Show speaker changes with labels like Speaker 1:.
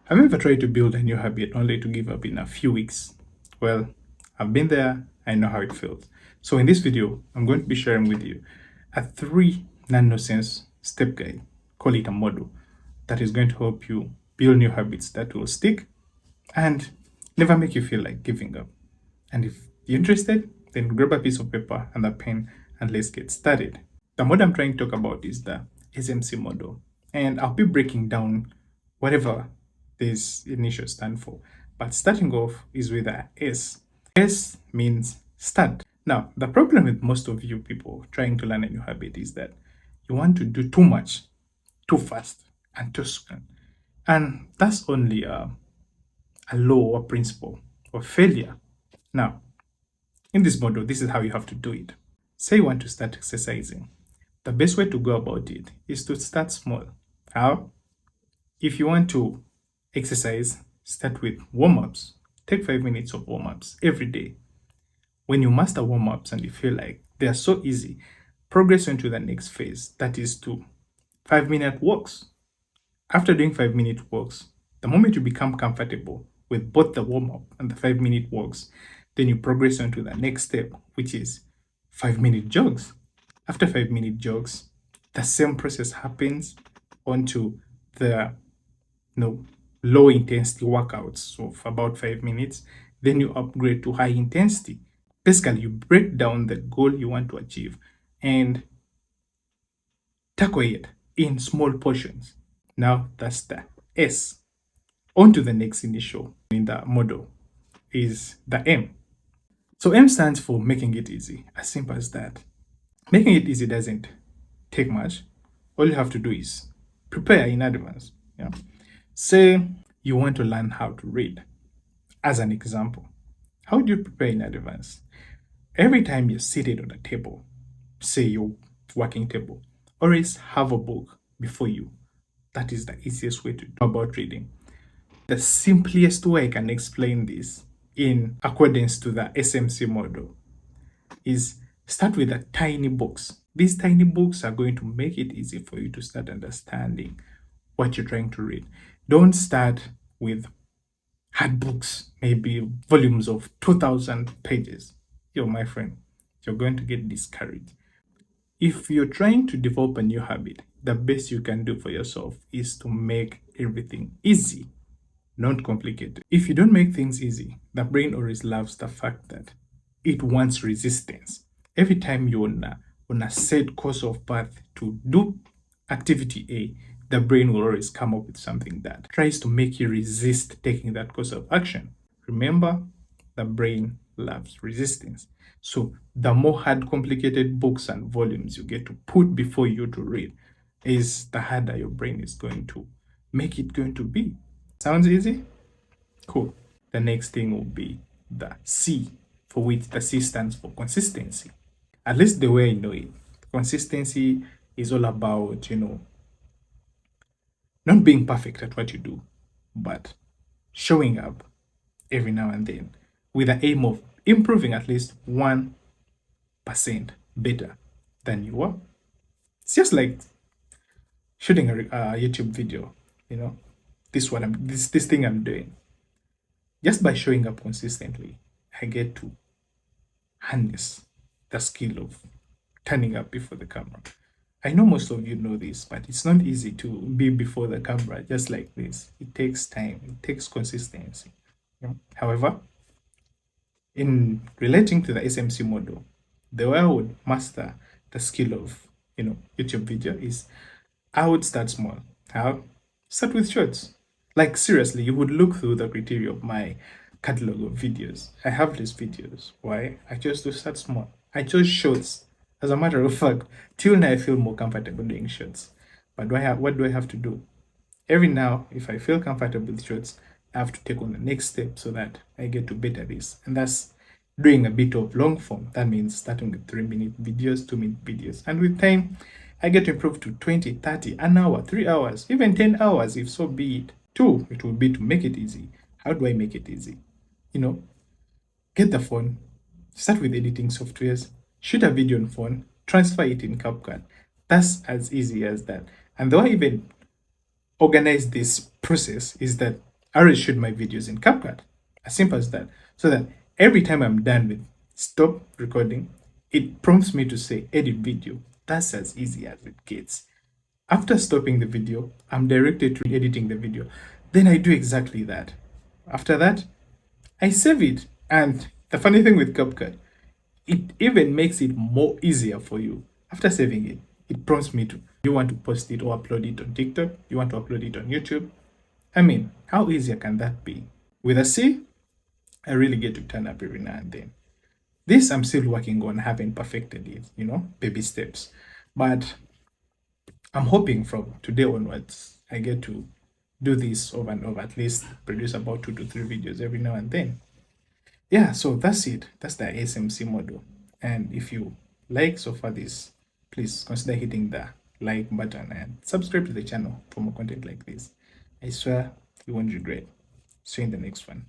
Speaker 1: Have you ever tried to build a new habit only to give up in a few weeks? Well, I've been there, I know how it feels. So in this video, I'm going to be sharing with you a 3 nonsense step guide, call it a model, that is going to help you build new habits that will stick and never make you feel like giving up. And if you're interested, then grab a piece of paper and a pen and let's get started. The model I'm trying to talk about is the SMC model. And I'll be breaking down whatever this initial stand for. But starting off is with a S. S means start. Now, the problem with most of you people trying to learn a new habit is that you want to do too much, too fast, and too soon. And that's only a law or principle of failure. Now, in this model, this is how you have to do it. Say you want to start exercising. The best way to go about it is to start small. How? If you want to exercise, start with warm-ups. Take 5 minutes of warm-ups every day. When you master warm-ups and you feel like they are so easy, progress into the next phase, that is to 5-minute walks. After doing 5-minute walks, the moment you become comfortable with both the warm-up and the 5-minute walks, then you progress on to the next step, which is 5-minute jogs. After 5-minute jogs, the same process happens onto the low intensity workouts of about 5 minutes. Then you upgrade to high intensity. Basically, you break down the goal you want to achieve and tackle it in small portions. Now that's the S. On to the next initial in the model is the M. So M stands for making it easy, as simple as that. Making it easy doesn't take much. All you have to do is prepare in advance. Yeah. Say you want to learn how to read. As an example, how do you prepare in advance? Every time you're seated on a table, say your working table, always have a book before you. That is the easiest way to do about reading. The simplest way I can explain this in accordance to the SMC model is start with the tiny books. These tiny books are going to make it easy for you to start understanding what you're trying to read. Don't start with hard books, maybe volumes of 2,000 pages. Yo, my friend, you're going to get discouraged. If you're trying to develop a new habit, the best you can do for yourself is to make everything easy, not complicated. If you don't make things easy, the brain always loves the fact that it wants resistance. Every time you're on a set course of path to do activity A, the brain will always come up with something that tries to make you resist taking that course of action. Remember, the brain loves resistance. So the more hard, complicated books and volumes you get to put before you to read is the harder your brain is going to make it going to be. Sounds easy? Cool. The next thing will be the C, for which the C stands for consistency. At least the way I know it, consistency is all about, not being perfect at what you do, but showing up every now and then with the aim of improving at least 1% better than you were. It's just like shooting a YouTube video, this thing I'm doing. Just by showing up consistently, I get to harness the skill of turning up before the camera. I know most of you know this, but it's not easy to be before the camera just like this. It takes time, it takes consistency. However, in relating to the SMC model, the way I would master the skill of YouTube video is I would start small. How? Start with shorts. Like seriously, you would look through the criteria of my catalog of videos. I have these videos. Why? I chose to start small. I chose shorts. As a matter of fact, till now I feel more comfortable doing shorts. But what do I have to do? Every now, if I feel comfortable with shorts, I have to take on the next step so that I get to better this. And that's doing a bit of long form. That means starting with 3-minute videos, 2-minute videos. And with time, I get to improve to 20, 30, an hour, 3 hours, even 10 hours, if so be it. 2, it will be to make it easy. How do I make it easy? Get the phone, start with editing softwares, shoot a video on phone, transfer it in CapCut. That's as easy as that. And the way I even organize this process is that I already shoot my videos in CapCut. As simple as that. So that every time I'm done with stop recording, it prompts me to say edit video. That's as easy as it gets. After stopping the video, I'm directed to editing the video. Then I do exactly that. After that, I save it. And the funny thing with CapCut, it even makes it more easier for you. After saving it, it prompts me to, you want to post it or upload it on TikTok, you want to upload it on YouTube. I mean, how easier can that be? With a C, I really get to turn up every now and then. This I'm still working on, haven't perfected it, baby steps. But I'm hoping from today onwards, I get to do this over and over, at least produce about 2 to 3 videos every now and then. Yeah, so that's it. That's the SMC model. And if you like so far this, please consider hitting the like button and subscribe to the channel for more content like this. I swear you won't regret. See you in the next one.